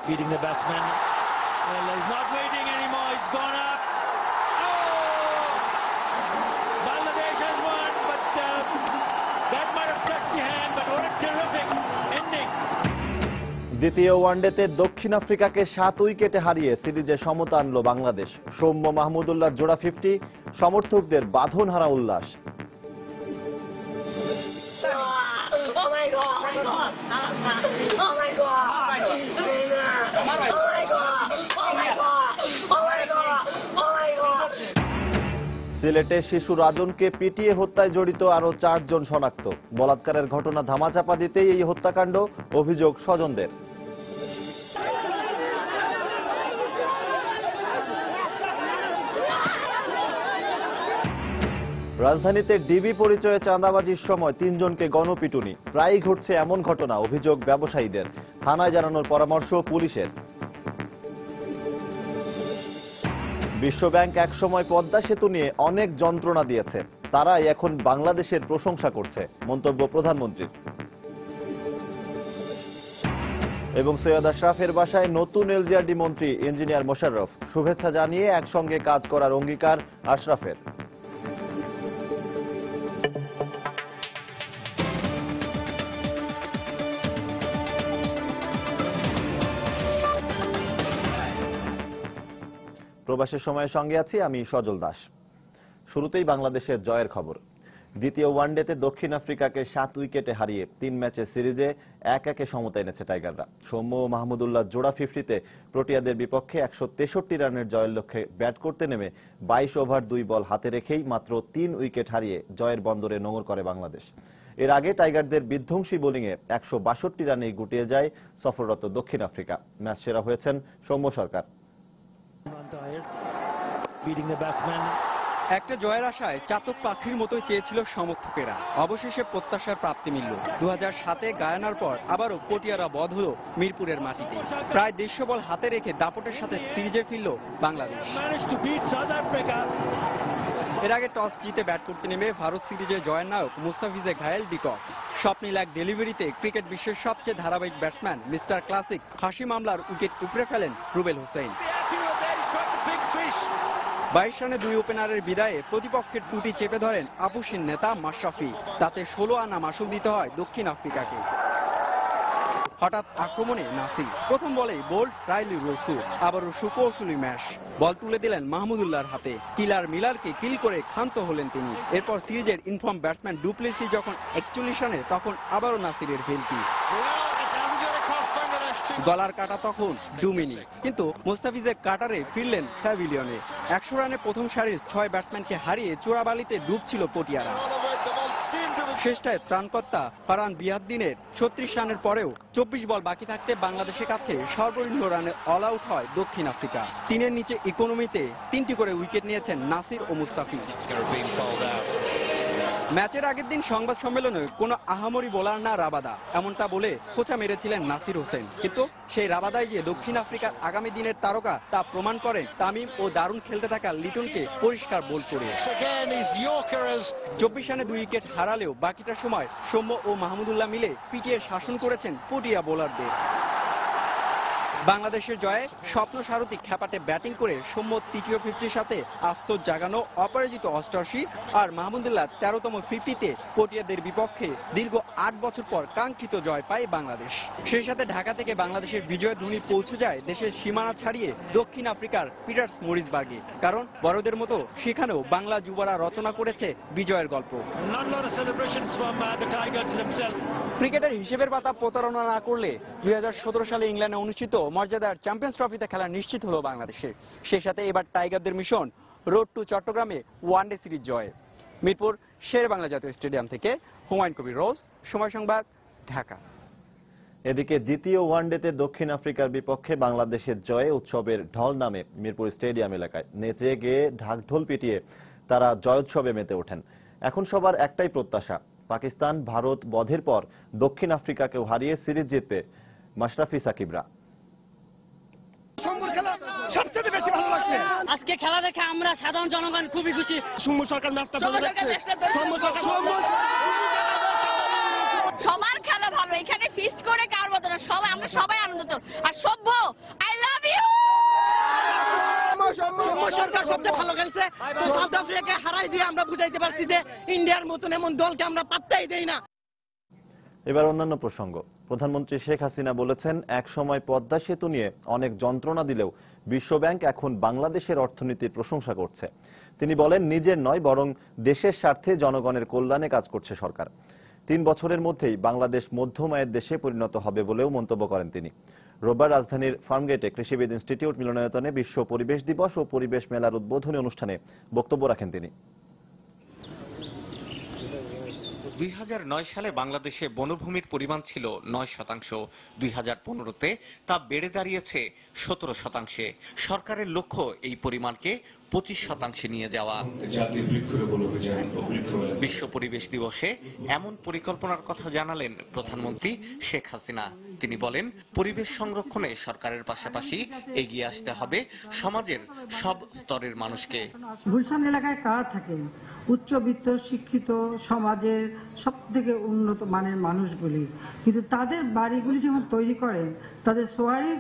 Beating the batsman. Well, he's not waiting anymore. He's gone up. Oh! Bangladesh has won, but that might have touched the hand. But what a terrific ending! দ্বিতীয় ওয়ানডেতে দক্ষিণ আফ্রিকাকে 7 উইকেটে হারিয়ে সিরিজে সমতা আনল বাংলাদেশ। সৌম্য মাহমুদুল্লাহ জোড়া 50, সমর্থকদের বাঁধনহারা উল্লাস। সিলেটে শিশু রাজনকে পিটিয়ে হত্যায় জড়িত আরো 4 জন শনাক্ত। বলাৎকারের ঘটনা ধামাচাপা দিতেই এই হত্যাকাণ্ড, অভিযোগ স্বজনদের। রাজধানীতে ডিবি পরিচয়ে চাঁদাবাজির সময় 3 জনকে গণপিটুনি। প্রায়ই ঘটছে এমন ঘটনা, অভিযোগ ব্যবসায়ীদের। থানায় জানানোর পরামর্শ পুলিশের। বিশ্বব্যাংক একসময় পদ্মা সেতু নিয়ে অনেক যন্ত্রণা দিয়েছে, তারাই এখন বাংলাদেশের প্রশংসা করছে, মন্তব্য প্রধানমন্ত্রীর। এবং সৈয়দ আশরাফের বাসায় নতুন এলজিআরডি মন্ত্রী ইঞ্জিনিয়ার মোশাররফ। শুভেচ্ছা জানিয়ে একসঙ্গে কাজ করার অঙ্গীকার আশরাফের। প্রবাসের সময়ের সঙ্গে আছি আমি সজল দাস। শুরুতেই বাংলাদেশের জয়ের খবর। দ্বিতীয় ওয়ানডেতে দক্ষিণ আফ্রিকাকে 7 উইকেটে হারিয়ে 3 ম্যাচের সিরিজে 1-1 সমতা এনেছে টাইগাররা। সৌম্য ও মাহমুদুল্লাহ জোড়া 50-তে প্রোটিয়াদের বিপক্ষে 163 রানের জয়ের লক্ষ্যে ব্যাট করতে নেমে 22 ওভার 2 বল হাতে রেখেই মাত্র 3 উইকেট হারিয়ে জয়ের বন্দরে নোঙর করে বাংলাদেশ। এর আগে টাইগারদের বিধ্বংসী বোলিংয়ে 162 রানেই গুটিয়ে যায় সফররত দক্ষিণ আফ্রিকা। ম্যাচ সেরা হয়েছেন সৌম্য সরকার। একটা জয়ের আশায় চাতক পাখির মতোই চেয়েছিল সমর্থকেরা। অবশেষে প্রত্যাশার প্রাপ্তি মিলল। 2007-এ গায়ানার পর আবারও পটিয়ারা বধ হল মিরপুরের মাটিতে। প্রায় 150 বল হাতে রেখে দাপটের সাথে সিরিজে ফিরল বাংলাদেশ। এর আগে টস জিতে ব্যাট করতে নেমে ভারত সিরিজে জয়ের নায়ক মুস্তাফিজে ঘায়েল ডিকক। স্বপ্নিল এক ডেলিভারিতে ক্রিকেট বিশ্বের সবচেয়ে ধারাবাহিক ব্যাটসম্যান মিস্টার ক্লাসিক হাসি মামলার উইকেট উপড়ে ফেলেন রুবেল হোসেন। 22 রানে 2 ওপেনারের বিদায়ে প্রতিপক্ষের টুটি চেপে ধরেন আপুসিন নেতা মাশরাফি। তাতে 16 আনা মাসুল দিতে হয় দক্ষিণ আফ্রিকাকে। হঠাৎ আক্রমণে নাসির প্রথম বলেই বোল্ড রাইলি রসু, আবারও সুকৌশলী ম্যাশ। বল তুলে দিলেন মাহমুদুল্লাহর হাতে। কিলার মিলারকে কিল করে ক্ষান্ত হলেন তিনি। এরপর সিরিজের ইনফর্ম ব্যাটসম্যান ডুপ্লেসি যখন 41 রানে, তখন আবারও নাসিরের ভেলকি। গলার কাটা তখন ডুমিনি, কিন্তু মুস্তাফিজের কাটারে ফিরলেন প্যাভিলিয়নে। 100 রানে প্রথম সারির 6 ব্যাটসম্যানকে হারিয়ে চোরাবালিতে ডুবছিল পটিয়ারা। শেষটায় ত্রাণকর্তা ফারহান বিয়াদ্দিনের 36 রানের পরেও 24 বল বাকি থাকতে বাংলাদেশের কাছে সর্বনিম্ন রানে অল আউট হয় দক্ষিণ আফ্রিকা। 3-এর নিচে ইকোনমিতে 3টি করে উইকেট নিয়েছেন নাসির ও মুস্তাফিজ। ম্যাচের আগের দিন সংবাদ সম্মেলনে কোনো আহামরি বোলার না রাবাদা, এমনটা বলে খোঁচা মেরেছিলেন নাসির হোসেন। কিন্তু সেই রাবাদাই যে দক্ষিণ আফ্রিকার আগামী দিনের তারকা তা প্রমাণ করেন তামিম ও দারুণ খেলতে থাকা লিটনকে পরিষ্কার বোল করে। 24 রানে 2 উইকেট হারালেও বাকিটা সময় সৌম্য ও মাহমুদুল্লাহ মিলে পিটিয়ে শাসন করেছেন পটিয়া বোলারদের। বাংলাদেশের জয়ে স্বপ্ন সারথী খ্যাপাটে ব্যাটিং করে সৌম্য তৃতীয় 50-র সাথে আফসোস জাগানো অপরাজিত 88 আর মাহমুদুল্লাহ 13তম 50-তে পটিয়াদের বিপক্ষে দীর্ঘ 8 বছর পর কাঙ্ক্ষিত জয় পায় বাংলাদেশ। সেই সাথে ঢাকা থেকে বাংলাদেশের বিজয় ধ্বনি পৌঁছে যায় দেশের সীমানা ছাড়িয়ে দক্ষিণ আফ্রিকার পিটার্সমরিজবার্গে। কারণ বড়দের মতো সেখানেও বাংলা যুবরা রচনা করেছে বিজয়ের গল্প। ক্রিকেটের হিসেবের পাতা প্রতারণা না করলে 2017 সালে ইংল্যান্ডে অনুষ্ঠিত মর্যাদার চ্যাম্পিয়ন্স ট্রফিতে খেলা নিশ্চিত হলো বাংলাদেশে। সেই সাথে এবার টাইগারদের মিশন রোড টু চট্টগ্রামে ওয়ানডে সিরিজ জয়। মিরপুর শের বাংলা জাতীয় স্টেডিয়াম থেকে হুমায়ুন কবির রোজ, সময় সংবাদ, ঢাকা। এদিকে দ্বিতীয় ওয়ানডেতে দক্ষিণ আফ্রিকার বিপক্ষে বাংলাদেশের জয়ে উৎসবের ঢল নামে মিরপুর স্টেডিয়াম এলাকায়। নেচে গেয়ে ঢাকঢোল পিটিয়ে তারা জয়োৎসবে মেতে ওঠেন। এখন সবার একটাই প্রত্যাশা, পাকিস্তান ভারত বধের পর দক্ষিণ আফ্রিকাকেও হারিয়ে সিরিজ জিতবে মাশরাফি সাকিবরা। সবচেয়ে বেশি ভালো লাগছে আজকে খেলা দেখে আমরা সাধারণ জনগণ খুবই খুশি। সৌম্য সরকার ম্যাচটা ভালো লাগছে। সবার খেলা ভালো, এখানে ফিস্ট করে কার মতো না, সবাই আমরা সবাই আনন্দিত। আর সভ্য, আই লাভ ইউ। সরকার সবচেয়ে ভালো খেলছে, তো সাউথ আফ্রিকাকে হারাই দিয়ে আমরা বুঝাইতে পারছি যে ইন্ডিয়ার মতন এমন দলকে আমরা পাত্তাই দেই না। এবার অন্যান্য প্রসঙ্গ। প্রধানমন্ত্রী শেখ হাসিনা বলেছেন, এক সময় পদ্মা সেতু নিয়ে অনেক যন্ত্রণা দিলেও বিশ্বব্যাংক এখন বাংলাদেশের অর্থনীতির প্রশংসা করছে। তিনি বলেন, নিজের নয় বরং দেশের স্বার্থে জনগণের কল্যাণে কাজ করছে সরকার। 3 বছরের মধ্যেই বাংলাদেশ মধ্যম আয়ের দেশে পরিণত হবে বলেও মন্তব্য করেন তিনি। রোববার রাজধানীর ফার্মগেটে কৃষিবিদ ইনস্টিটিউট মিলনায়তনে বিশ্ব পরিবেশ দিবস ও পরিবেশ মেলার উদ্বোধনী অনুষ্ঠানে বক্তব্য রাখেন তিনি। 2009 সালে বাংলাদেশে বনভূমির পরিমাণ ছিল 9%। 2015-তে তা বেড়ে দাঁড়িয়েছে 17%। সরকারের লক্ষ্য এই পরিমাণকে 25% নিয়ে যাওয়া। বিশ্ব পরিবেশ দিবসে এমন পরিকল্পনার কথা জানালেন প্রধানমন্ত্রী শেখ হাসিনা। তিনি বলেন, পরিবেশ সংরক্ষণে সরকারের পাশাপাশি এগিয়ে আসতে হবে সমাজের সব স্তরের মানুষকে। গুলশান এলাকায় কারা থাকেন? উচ্চবিত্ত শিক্ষিত সমাজের সব থেকে উন্নত মানের মানুষগুলি, কিন্তু তাদের বাড়িগুলি যখন তৈরি করেন, তাদের সোয়ারি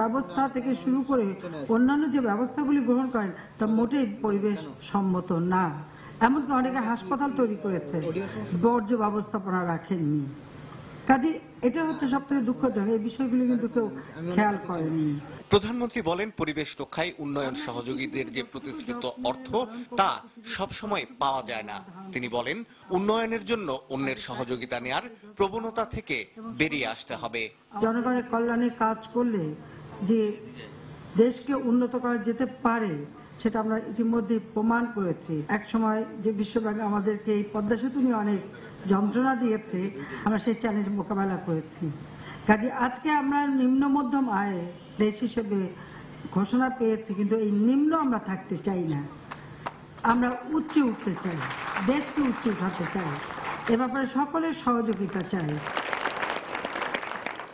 ব্যবস্থা থেকে শুরু করে অন্যান্য যে ব্যবস্থাগুলি গ্রহণ করেন তা মোটেই পরিবেশ সম্মত না। এমনকি অনেকে হাসপাতাল তৈরি করেছে, বর্জ্য ব্যবস্থাপনা রাখেননি। কাজে এটা হচ্ছে সব থেকে দুঃখজনক, এই বিষয়গুলি কিন্তু কেউ খেয়াল করেননি। প্রধানমন্ত্রী বলেন, পরিবেশ রক্ষায় উন্নয়ন সহযোগীদের যে প্রতিশ্রুত অর্থ তা সবসময় পাওয়া যায় না। তিনি বলেন, উন্নয়নের জন্য অন্যের সহযোগিতা নেয়ার প্রবণতা থেকে বেরিয়ে আসতে হবে। জনগণের কল্যাণে কাজ করলে যে দেশকে উন্নত করা যেতে পারে সেটা আমরা ইতিমধ্যে প্রমাণ করেছি। এক সময় যে বিশ্বব্যাংক আমাদেরকে এই পদ্মা সেতু নিয়ে অনেক যন্ত্রণা দিয়েছে, আমরা সেই চ্যালেঞ্জ মোকাবেলা করেছি। কাজে আজকে আমরা নিম্ন মধ্যম আয় দেশ হিসেবে ঘোষণা পেয়েছি, কিন্তু এই নিম্ন আমরা থাকতে চাই না, আমরা উচ্চে উঠতে চাই, দেশকে উচ্চে উঠাতে চাই। এ ব্যাপারে সকলের সহযোগিতা চাই।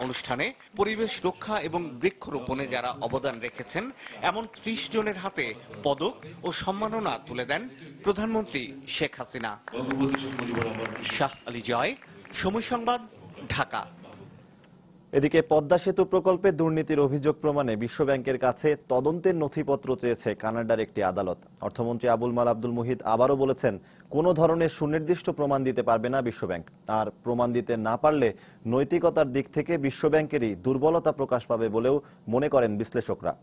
অনুষ্ঠানে পরিবেশ রক্ষা এবং বৃক্ষরোপণে যারা অবদান রেখেছেন এমন 30 জনের হাতে পদক ও সম্মাননা তুলে দেন প্রধানমন্ত্রী শেখ হাসিনা। শাহ আলী জয়, সময় সংবাদ, ঢাকা। এদিকে পদ্মা সেতু প্রকল্পে দুর্নীতির অভিযোগ প্রমাণে বিশ্বব্যাংকের কাছে তদন্তের নথিপত্র চেয়েছে কানাডার একটি আদালত। অর্থমন্ত্রী আবুল মাল আব্দুল মুহিত আবারও বলেছেন, কোনো ধরনের সুনির্দিষ্ট প্রমাণ দিতে পারবে না বিশ্বব্যাংক। আর প্রমাণ দিতে না পারলে নৈতিকতার দিক থেকে বিশ্বব্যাংকেরই দুর্বলতা প্রকাশ পাবে বলেও মনে করেন বিশ্লেষকরা।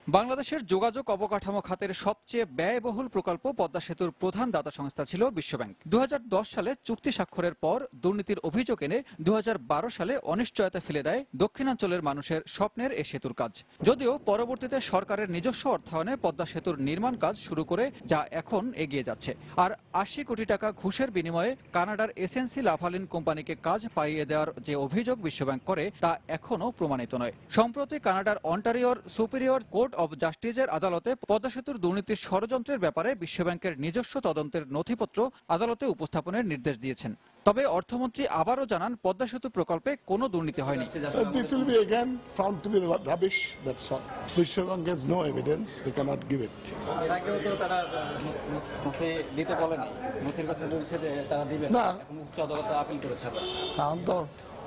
বাংলাদেশের যোগাযোগ অবকাঠামো খাতের সবচেয়ে ব্যয়বহুল প্রকল্প পদ্মা সেতুর প্রধান দাতা সংস্থা ছিল বিশ্বব্যাংক। 2010 সালে চুক্তি স্বাক্ষরের পর দুর্নীতির অভিযোগ এনে 2012 সালে অনিশ্চয়তা ফেলে দেয় দক্ষিণাঞ্চলের মানুষের স্বপ্নের এ সেতুর কাজ। যদিও পরবর্তীতে সরকারের নিজস্ব অর্থায়নে পদ্মা সেতুর নির্মাণ কাজ শুরু করে, যা এখন এগিয়ে যাচ্ছে। আর 80 কোটি টাকা ঘুষের বিনিময়ে কানাডার এসএনসি লাভালিন কোম্পানিকে কাজ পাইয়ে দেওয়ার যে অভিযোগ বিশ্বব্যাংক করে তা এখনো প্রমাণিত নয়। সম্প্রতি কানাডার অন্টারিওর সুপিরিয়র কোর্ট অব জাস্টিসের আদালতে পদ্মা সেতুর দুর্নীতির ষড়যন্ত্রের ব্যাপারে বিশ্বব্যাংকের নিজস্ব তদন্তের নথিপত্র আদালতে উপস্থাপনের নির্দেশ দিয়েছেন। তবে অর্থমন্ত্রী আবারও জানান, পদ্মা সেতু প্রকল্পে কোনো দুর্নীতি হয়নি।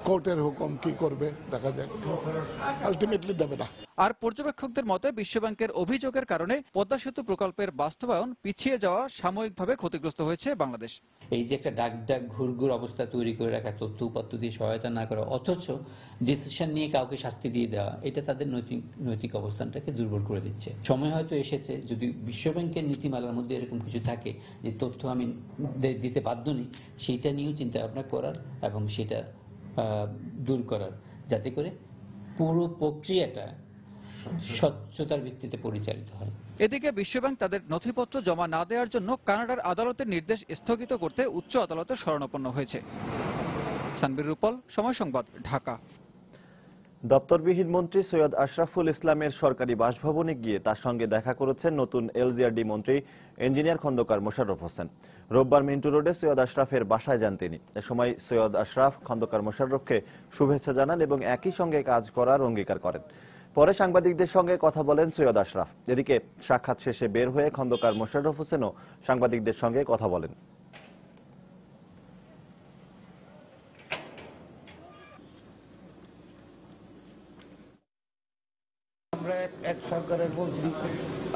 কোর্টের হুকুম কি করবে দেখা যাক, আলটিমেটলি দেবে না। আর পর্যবেক্ষকদের মতে বিশ্বব্যাংকের অভিযোগের কারণে পদ্মা সেতু প্রকল্পের বাস্তবায়ন পিছিয়ে যাওয়া সাময়িকভাবে ক্ষতিগ্রস্ত হয়েছে বাংলাদেশ। এই যে একটা ডাক ঘুরঘুর অবস্থা তৈরি করে রাখা, তথ্য উপাত্ত দিয়ে সহায়তা না করা, অথচ ডিসিশন নিয়ে কাউকে শাস্তি দিয়ে দেওয়া, এটা তাদের নৈতিক অবস্থানটাকে দুর্বল করে দিচ্ছে। সময় হয়তো এসেছে, যদি বিশ্বব্যাংকের নীতিমালার মধ্যে এরকম কিছু থাকে যে তথ্য আমি দিতে বাধ্য নই, সেইটা নিয়েও চিন্তা ভাবনা করার এবং সেটা দূর করার, যাতে করে পুরো প্রক্রিয়াটা স্বচ্ছতার ভিত্তিতে পরিচালিত হয়। এদিকে বিশ্বব্যাংক তাদের নথিপত্র জমা না দেওয়ার জন্য কানাডার আদালতের নির্দেশ স্থগিত করতে উচ্চ আদালতে শরণাপন্ন হয়েছে। সানবীর রূপল, সময় সংবাদ, ঢাকা। দপ্তরবিহীন মন্ত্রী সৈয়দ আশরাফুল ইসলামের সরকারি বাসভবনে গিয়ে তার সঙ্গে দেখা করেছেন নতুন এলজিআরডি মন্ত্রী ইঞ্জিনিয়ার খন্দকার মোশাররফ হোসেন। রোববার মিন্টু রোডে সৈয়দ আশরাফের বাসায় যান তিনি। এ সময় সৈয়দ আশরাফ খন্দকার মোশাররফকে শুভেচ্ছা জানান এবং একই সঙ্গে কাজ করার অঙ্গীকার করেন। পরে সাংবাদিকদের সঙ্গে কথা বলেন সৈয়দ আশরাফ। এদিকে সাক্ষাৎ শেষে বের হয়ে খন্দকার মোশাররফ হোসেনও সাংবাদিকদের সঙ্গে কথা বলেন। আমরা এক সরকারের মন্ত্রী,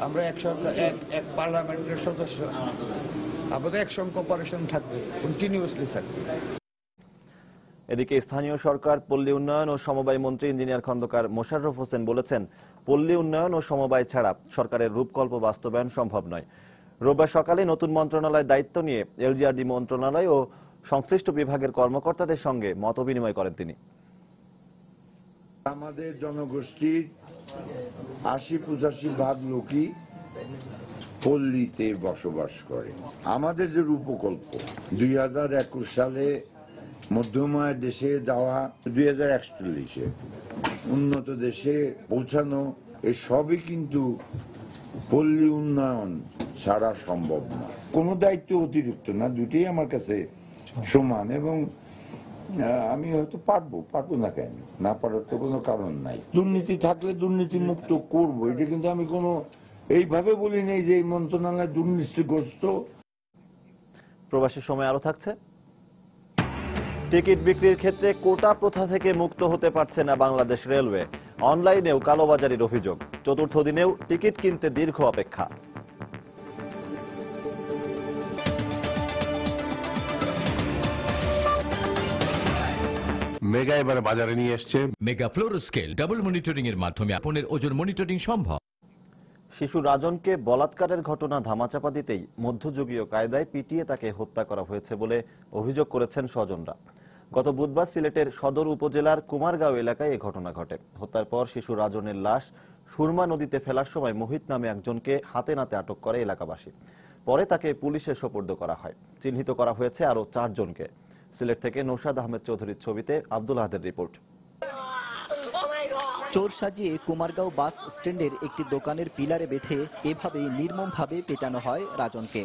আমরা এক সরকার এক পার্লামেন্টের সদস্য, আমাদের একসঙ্গে কোঅপারেশন থাকবে, কন্টিনিউয়াসলি থাকবে। এদিকে স্থানীয় সরকার, পল্লী উন্নয়ন ও সমবায় মন্ত্রী ইঞ্জিনিয়ার খন্দকার মোশাররফ হোসেন বলেছেন, পল্লী উন্নয়ন ও সমবায় ছাড়া সরকারের রূপকল্প বাস্তবায়ন সম্ভব নয়। রোববার সকালে নতুন মন্ত্রণালয়ের দায়িত্ব নিয়ে এলজিআরডি মন্ত্রণালয় ও সংশ্লিষ্ট বিভাগের কর্মকর্তাদের সঙ্গে মতবিনিময় করেন তিনি। আমাদের জনগোষ্ঠীর ৮০-৮৫% লোকই পল্লীতে বসবাস করে। আমাদের যে রূপকল্প ২০২১ সালে মধ্যময় দেশে যাওয়া, 2041-এ উন্নত দেশে পৌঁছানো, এসবই কিন্তু পল্লী উন্নয়ন ছাড়া সম্ভব না। কোনো দায়িত্ব অতিরিক্ত না, দুটোই আমার কাছে সমান এবং আমি হয়তো পারবো না কেন, না পারার তো কোনো কারণ নাই। দুর্নীতি থাকলে দুর্নীতি মুক্ত করবো, এটা কিন্তু আমি কোনো এইভাবে বলি নাই যে এই মন্ত্রণালয় দুর্নীতিগ্রস্ত। প্রবাসী সময় আরো থাকছে। টিকিট বিক্রির ক্ষেত্রে কোটা প্রথা থেকে মুক্ত হতে পারছে না বাংলাদেশ রেলওয়ে। অনলাইনেও কালোবাজারির অভিযোগ। চতুর্থ দিনেও টিকিট কিনতে দীর্ঘ অপেক্ষা। মেগা এবারে বাজারে নিয়ে এসছে mega fluoro scale double monitoring এর মাধ্যমে আপনার ওজন মনিটরিং সম্ভব। শিশু রাজনকে বলাৎকারের ঘটনা ধামাচাপা দিতেই মধ্যযুগীয় কায়দায় পিটিয়ে তাকে হত্যা করা হয়েছে বলে অভিযোগ করেছেন স্বজনরা। গত বুধবার সিলেটের সদর উপজেলার কুমারগাঁও এলাকায় এই ঘটনা ঘটে। হত্যার পর শিশু রাজনের লাশ সুরমা নদীতে ফেলার সময় মোহিত নামে একজনকে হাতে নাতে আটক করে এলাকাবাসী। পরে তাকে পুলিশে সোপর্দ করা হয়। চিহ্নিত করা হয়েছে আরো 4 জনকে। সিলেট থেকে নৌশাদ আহমেদ চৌধুরীর ছবিতে আব্দুল আহাদের রিপোর্ট। চোর সাজিয়ে কুমারগাঁও বাস স্ট্যান্ডের একটি দোকানের পিলারে বেঁধে এভাবেই নির্মমভাবে পেটানো হয় রাজনকে।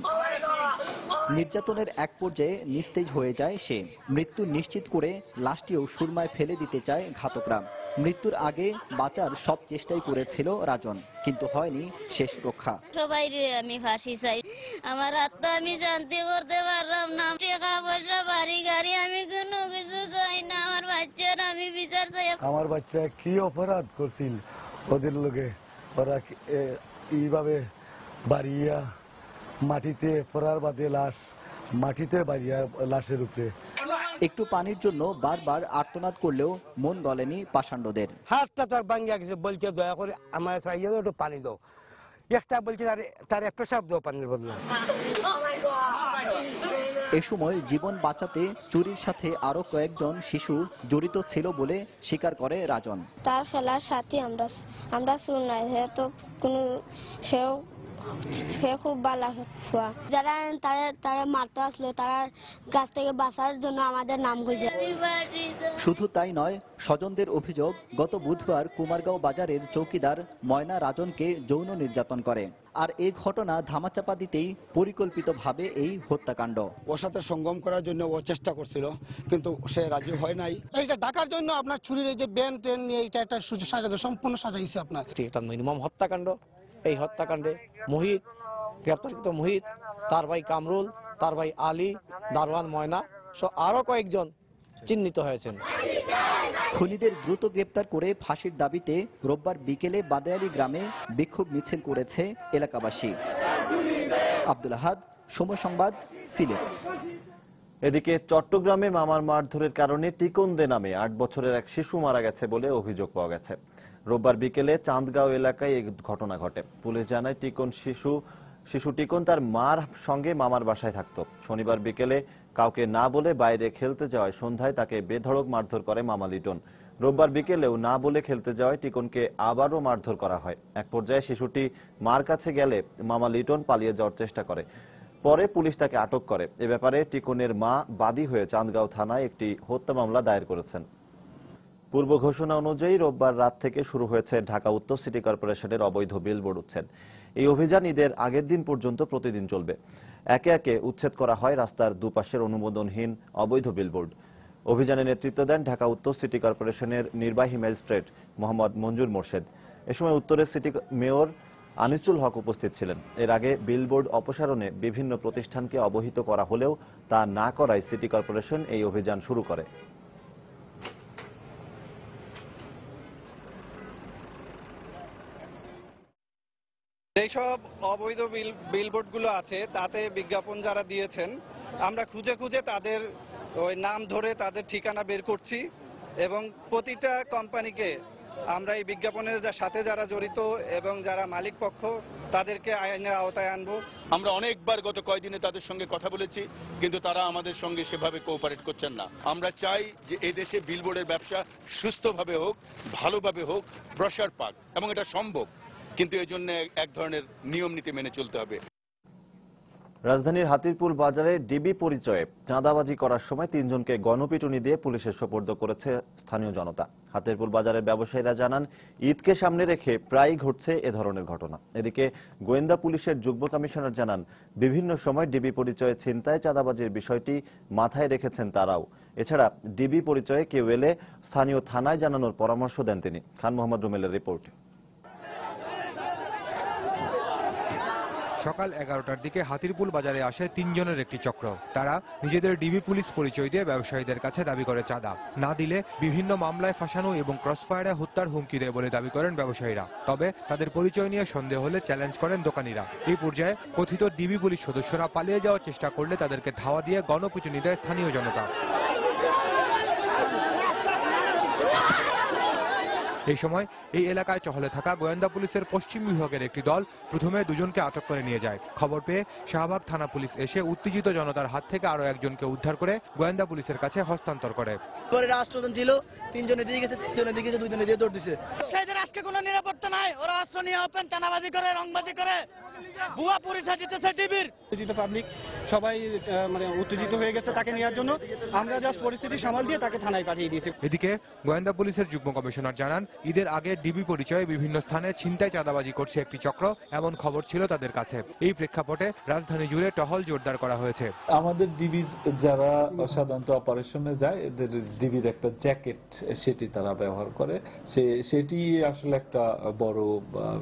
নির্যাতনের এক পর্যায়ে নিস্তেজ হয়ে যায় সে। মৃত্যু নিশ্চিত করে লাশটিও সুরমায় ফেলে দিতে চায় ঘাতকরা। মৃত্যুর আগে বাঁচার সব চেষ্টাই করেছিল রাজন, কিন্তু হয়নি শেষ রক্ষা। সবাই আমি ফাঁসি চাই, আমার আত্মা আমি শান্তি করতে পারলাম না। টাকা পয়সা বাড়ি গাড়ি আমি কোনো কিছু চাই না। আমার বাচ্চার আমি বিচার চাই। আমার বাচ্চা কি অপরাধ করছিল ওদের লোকে, ওরা এইভাবে বাড়িয়া মাটিতে পড়ার বাদে লাশ মাটিতে বাড়িয়া লাশের উপরে। একটু পানির জন্য বারবার আর্তনাদ করলেও মন গলেনি পাষাণ্ডদের। হাতটা তার ভাঙিয়া গেছে, বলছে দয়া করে আমার একটু পানি দাও। একটা বলছে তার একটা সাপ দাও পানির বদলে। এ সময় জীবন বাঁচাতে চুরির সাথে আরো কয়েকজন শিশু জড়িত ছিল বলে স্বীকার করে রাজন। তার খেলার সাথে আমরা শুন নাই, তো কোনো সেও সে খুব ভালো। যারা তারা মারতে আসলো তারা কাছ থেকে বাঁচার জন্য আমাদের নাম খুঁজে। শুধু তাই নয়, স্বজনদের অভিযোগ গত বুধবার কুমারগাঁও বাজারের চৌকিদার ময়না রাজনকে যৌন নির্যাতন করে। আর এই ঘটনা ধামাচাপা দিতেই পরিকল্পিতভাবে এই হত্যাকাণ্ড। ওর সাথে সঙ্গম করার জন্য ও চেষ্টা করছিল, কিন্তু সে রাজি হয় নাই। এইটা ডাকার জন্য আপনার ছুরির এই যে ব্যান ট্রেন নিয়ে এটা একটা সাজানো সম্পূর্ণ সাজাইছে আপনার। এটা নির্মম হত্যাকাণ্ড। এই হত্যাকাণ্ডে মোহিত, গ্রেপ্তারকৃত মোহিত, তার ভাই কামরুল, তার ভাই আলী, দারওয়ান ময়না সহ আরো কয়েকজন চিহ্নিত হয়েছেন। খুনিদের দ্রুত গ্রেপ্তার করে ফাঁসির দাবিতে রোববার বিকেলে বাদায়ালী গ্রামে বিক্ষোভ মিছিল করেছে এলাকাবাসী। আব্দুল আহাদ, সময় সংবাদ, সিলেট। এদিকে চট্টগ্রামে মামার মারধরের কারণে টিকন্দে নামে 8 বছরের এক শিশু মারা গেছে বলে অভিযোগ পাওয়া গেছে। রোববার বিকেলে চাঁদগাঁও এলাকায় এই ঘটনা ঘটে। পুলিশ জানায় শিশু টিকন তার মার সঙ্গে মামার বাসায় থাকত। শনিবার বিকেলে কাউকে না বলে বাইরে খেলতে যাওয়ায় সন্ধ্যায় তাকে বেধড়ক মারধর করে মামা লিটন। রোববার বিকেলেও না বলে খেলতে যাওয়ায় টিকনকে আবারও মারধর করা হয়। এক পর্যায়ে শিশুটি মার কাছে গেলে মামা লিটন পালিয়ে যাওয়ার চেষ্টা করে। পরে পুলিশ তাকে আটক করে। এ ব্যাপারে টিকনের মা বাদী হয়ে চাঁদগাঁও থানায় একটি হত্যা মামলা দায়ের করেছেন। পূর্ব ঘোষণা অনুযায়ী রোববার রাত থেকে শুরু হয়েছে ঢাকা উত্তর সিটি কর্পোরেশনের অবৈধ বিলবোর্ড উচ্ছেদ। এই অভিযান ঈদের আগের দিন পর্যন্ত প্রতিদিন চলবে। একে একে উচ্ছেদ করা হয় রাস্তার দুপাশের অনুমোদনহীন অবৈধ বিলবোর্ড। অভিযানে নেতৃত্ব দেন ঢাকা উত্তর সিটি কর্পোরেশনের নির্বাহী ম্যাজিস্ট্রেট মোহাম্মদ মঞ্জুর মোর্শেদ। এ সময় উত্তরের সিটি মেয়র আনিসুল হক উপস্থিত ছিলেন। এর আগে বিলবোর্ড অপসারণে বিভিন্ন প্রতিষ্ঠানকে অবহিত করা হলেও তা না করায় সিটি কর্পোরেশন এই অভিযান শুরু করে। যেসব অবৈধ বিলবোর্ডগুলো আছে তাতে বিজ্ঞাপন যারা দিয়েছেন আমরা খুঁজে খুঁজে তাদের ওই নাম ধরে তাদের ঠিকানা বের করছি এবং প্রতিটা কোম্পানিকে আমরা এই বিজ্ঞাপনের সাথে যারা জড়িত এবং যারা মালিক পক্ষ তাদেরকে আইনের আওতায় আনবো। আমরা অনেকবার গত কয়েকদিনে তাদের সঙ্গে কথা বলেছি, কিন্তু তারা আমাদের সঙ্গে সেভাবে কোঅপারেট করছেন না। আমরা চাই যে এই দেশে বিলবোর্ডের ব্যবসা সুস্থভাবে হোক, ভালোভাবে হোক, প্রসার পাক, এবং এটা সম্ভব, কিন্তু এই জন্য এক ধরনের নিয়ম নীতি মেনে চলতে হবে। রাজধানীর হাতিরপুল বাজারে ডিবি পরিচয়ে চাঁদাবাজি করার সময় 3 জনকে গণপিটুনি দিয়ে পুলিশের সোপর্দ করেছে স্থানীয় জনতা। হাতিরপুল বাজারের ব্যবসায়ীরা জানান, ঈদকে সামনে রেখে প্রায়ই ঘটছে এ ধরনের ঘটনা। এদিকে গোয়েন্দা পুলিশের যুগ্ম কমিশনার জানান, বিভিন্ন সময় ডিবি পরিচয়ে ছিনতাই চাঁদাবাজির বিষয়টি মাথায় রেখেছেন তারাও। এছাড়া ডিবি পরিচয়ে কেউ এলে স্থানীয় থানায় জানানোর পরামর্শ দেন তিনি। খান মোহাম্মদ রুমেলের রিপোর্ট। সকাল 11টার দিকে হাতিরপুল বাজারে আসে 3 জনের একটি চক্র। তারা নিজেদের ডিবি পুলিশ পরিচয় দিয়ে ব্যবসায়ীদের কাছে দাবি করে চাঁদা না দিলে বিভিন্ন মামলায় ফাঁসানো এবং ক্রসফায়ারে হত্যার হুমকি দেয় বলে দাবি করেন ব্যবসায়ীরা। তবে তাদের পরিচয় নিয়ে সন্দেহ হলে চ্যালেঞ্জ করেন দোকানিরা। এই পর্যায়ে কথিত ডিবি পুলিশ সদস্যরা পালিয়ে যাওয়ার চেষ্টা করলে তাদেরকে ধাওয়া দিয়ে গণপিটুনি দেয় স্থানীয় জনতা। এই সময় এই এলাকায় টহলে থাকা গোয়েন্দা পুলিশের পশ্চিম বিভাগের একটি দল প্রথমে 2 জনকে আটক করে নিয়ে যায়। খবর পেয়ে শাহবাগ থানা পুলিশ এসে উত্তেজিত জনতার হাত থেকে আরো একজনকে উদ্ধার করে গোয়েন্দা পুলিশের কাছে হস্তান্তর করে। পরে রাষ্ট্রজন ছিল, 3 জনে দিয়ে গেছে, 3 জনে দিয়ে গেছে, 2 জনে দিয়ে দৌড় দিছে। ব্যবসায়ীদের আজকে কোনো নিরাপত্তা নাই, ওরা অস্ত্র নিয়ে ওপেন চাঁদাবাজি করে, রংবাজি করে, ভুয়া পরিচয় দিতেছে ডিবির। উত্তেজিত পাবলিক সবাই উত্তেজিত হয়ে গেছে, তাকে নেওয়ার জন্য আমরা জাস্ট পরিস্থিতি সামাল দিয়ে তাকে থানায় পাঠিয়ে দিয়েছি। এদিকে গোয়েন্দা পুলিশের যুগ্ম কমিশনার জানান, ঈদের আগে ডিবি পরিচয়ে বিভিন্ন স্থানে ছিনতাই চাঁদাবাজি করছে একটি চক্র, এমন খবর ছিল তাদের কাছে। এই প্রেক্ষাপটে রাজধানী জুড়ে টহল জোরদার করা হয়েছে। আমাদের ডিবি যারা সাধারণত অপারেশনে যায়, এদের ডিবির একটা জ্যাকেট সেটি তারা ব্যবহার করে, সেটি আসলে একটা বড়